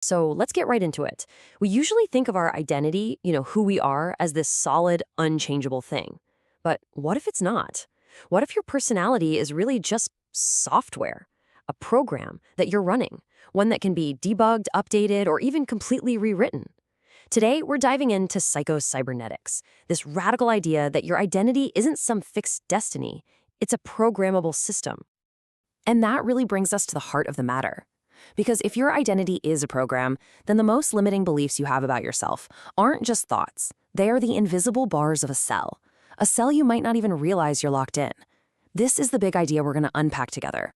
So let's get right into it. We usually think of our identity, who we are, as this solid, unchangeable thing. But what if it's not? What if your personality is really just software, a program that you're running, one that can be debugged, updated, or even completely rewritten? Today, we're diving into psycho-cybernetics, this radical idea that your identity isn't some fixed destiny, it's a programmable system. And that really brings us to the heart of the matter. Because if your identity is a program, then the most limiting beliefs you have about yourself aren't just thoughts. They are the invisible bars of a cell you might not even realize you're locked in. This is the big idea we're going to unpack together.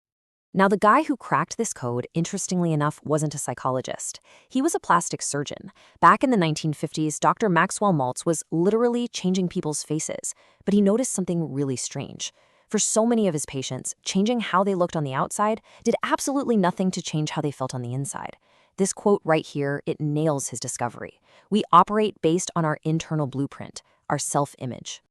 Now, the guy who cracked this code, interestingly enough, wasn't a psychologist. He was a plastic surgeon. Back in the 1950s, Dr. Maxwell Maltz was literally changing people's faces, but he noticed something really strange. For so many of his patients, changing how they looked on the outside did absolutely nothing to change how they felt on the inside. This quote right here, it nails his discovery. We operate based on our internal blueprint, our self-image.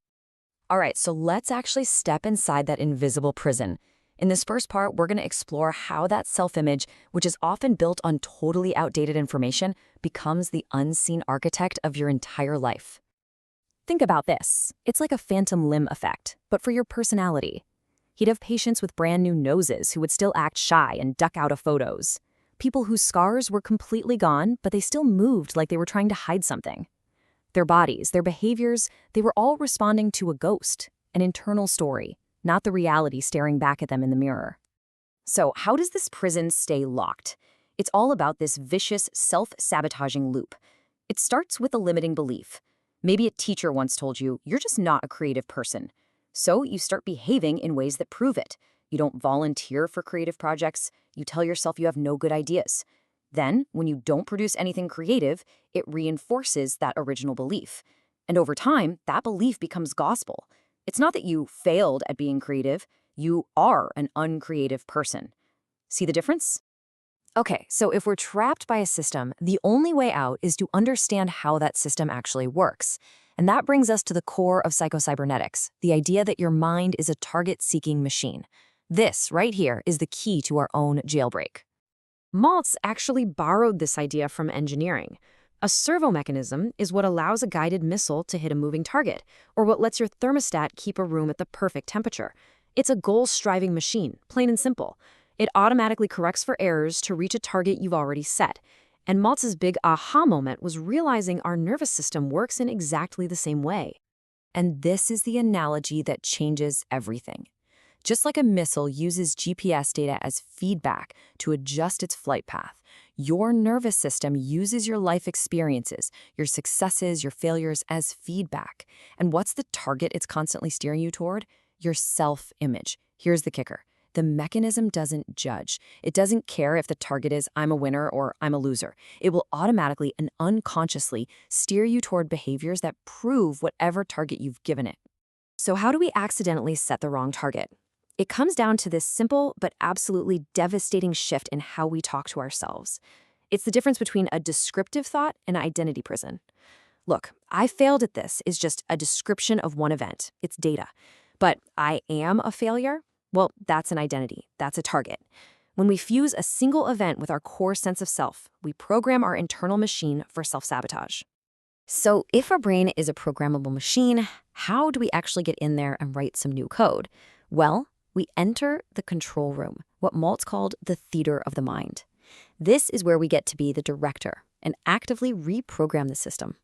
All right, so let's actually step inside that invisible prison. In this first part, we're going to explore how that self-image, which is often built on totally outdated information, becomes the unseen architect of your entire life. Think about this. It's like a phantom limb effect, but for your personality. He'd have patients with brand new noses who would still act shy and duck out of photos. People whose scars were completely gone, but they still moved like they were trying to hide something. Their bodies, their behaviors, they were all responding to a ghost, an internal story, not the reality staring back at them in the mirror. So how does this prison stay locked? It's all about this vicious, self-sabotaging loop. It starts with a limiting belief. Maybe a teacher once told you, you're just not a creative person. So you start behaving in ways that prove it. You don't volunteer for creative projects. You tell yourself you have no good ideas. Then, when you don't produce anything creative, it reinforces that original belief. And over time, that belief becomes gospel. It's not that you failed at being creative. You are an uncreative person. See the difference? Okay, so if we're trapped by a system, the only way out is to understand how that system actually works. And that brings us to the core of psycho-cybernetics, the idea that your mind is a target-seeking machine. This, right here, is the key to our own jailbreak. Maltz actually borrowed this idea from engineering. A servo mechanism is what allows a guided missile to hit a moving target, or what lets your thermostat keep a room at the perfect temperature. It's a goal-striving machine, plain and simple. It automatically corrects for errors to reach a target you've already set. And Maltz's big aha moment was realizing our nervous system works in exactly the same way. And this is the analogy that changes everything. Just like a missile uses GPS data as feedback to adjust its flight path, your nervous system uses your life experiences, your successes, your failures as feedback. And what's the target it's constantly steering you toward? Your self-image. Here's the kicker. The mechanism doesn't judge. It doesn't care if the target is I'm a winner or I'm a loser. It will automatically and unconsciously steer you toward behaviors that prove whatever target you've given it. So how do we accidentally set the wrong target? It comes down to this simple but absolutely devastating shift in how we talk to ourselves. It's the difference between a descriptive thought and an identity prison. Look, I failed at this is just a description of one event. It's data. But I am a failure? Well, that's an identity. That's a target. When we fuse a single event with our core sense of self, we program our internal machine for self-sabotage. So if our brain is a programmable machine, how do we actually get in there and write some new code? Well, we enter the control room, what Maltz called the theater of the mind. This is where we get to be the director and actively reprogram the system.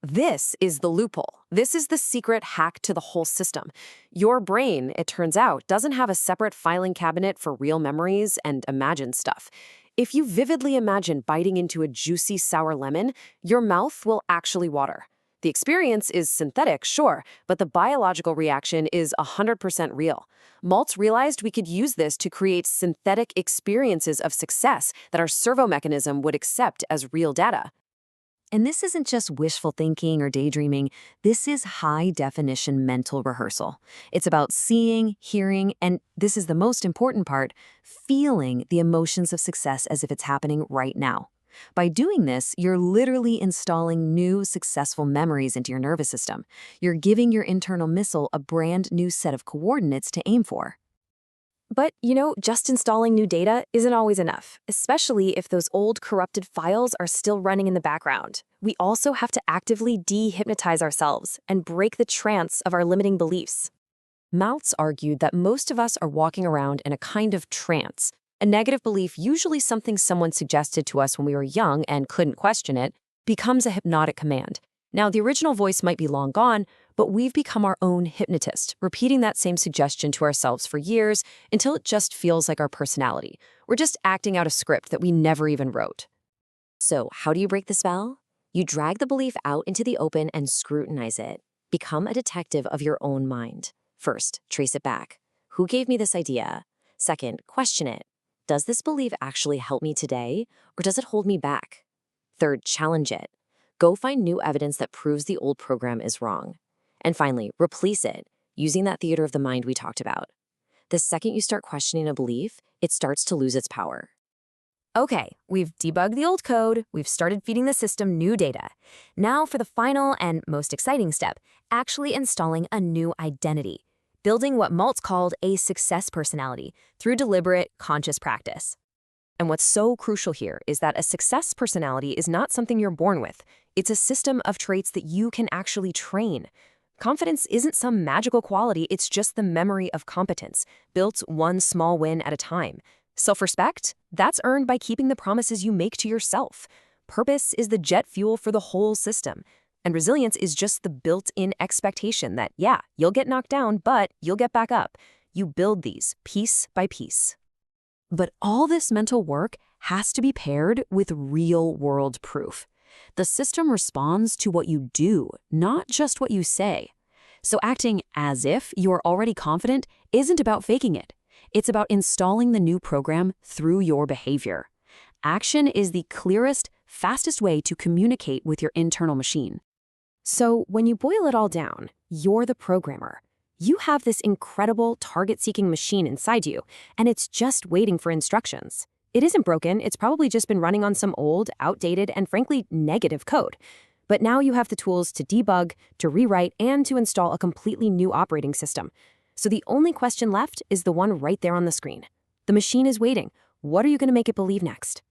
This is the loophole. This is the secret hack to the whole system. Your brain, it turns out, doesn't have a separate filing cabinet for real memories and imagined stuff. If you vividly imagine biting into a juicy sour lemon, your mouth will actually water. The experience is synthetic, sure, but the biological reaction is 100% real. Maltz realized we could use this to create synthetic experiences of success that our servo mechanism would accept as real data. And this isn't just wishful thinking or daydreaming. This is high-definition mental rehearsal. It's about seeing, hearing, and this is the most important part, feeling the emotions of success as if it's happening right now. By doing this, you're literally installing new, successful memories into your nervous system. You're giving your internal missile a brand new set of coordinates to aim for. But, just installing new data isn't always enough, especially if those old corrupted files are still running in the background. We also have to actively de-hypnotize ourselves and break the trance of our limiting beliefs. Maltz argued that most of us are walking around in a kind of trance. A negative belief, usually something someone suggested to us when we were young and couldn't question it, becomes a hypnotic command. Now, the original voice might be long gone, but we've become our own hypnotist, repeating that same suggestion to ourselves for years until it just feels like our personality. We're just acting out a script that we never even wrote. So, how do you break the spell? You drag the belief out into the open and scrutinize it. Become a detective of your own mind. First, trace it back. Who gave me this idea? Second, question it. Does this belief actually help me today, or does it hold me back? Third, challenge it. Go find new evidence that proves the old program is wrong. And finally, replace it, using that theater of the mind we talked about. The second you start questioning a belief, it starts to lose its power. Okay, we've debugged the old code, we've started feeding the system new data. Now for the final and most exciting step, actually installing a new identity, building what Maltz called a success personality through deliberate, conscious practice. And what's so crucial here is that a success personality is not something you're born with. It's a system of traits that you can actually train. Confidence isn't some magical quality, it's just the memory of competence, built one small win at a time. Self-respect? That's earned by keeping the promises you make to yourself. Purpose is the jet fuel for the whole system. And resilience is just the built-in expectation that, yeah, you'll get knocked down, but you'll get back up. You build these piece by piece. But all this mental work has to be paired with real-world proof. The system responds to what you do, not just what you say. So acting as if you're already confident isn't about faking it. It's about installing the new program through your behavior. Action is the clearest, fastest way to communicate with your internal machine. So when you boil it all down, you're the programmer. You have this incredible target-seeking machine inside you, and it's just waiting for instructions. It isn't broken, it's probably just been running on some old, outdated, and frankly, negative code. But now you have the tools to debug, to rewrite, and to install a completely new operating system. So the only question left is the one right there on the screen. The machine is waiting. What are you going to make it believe next?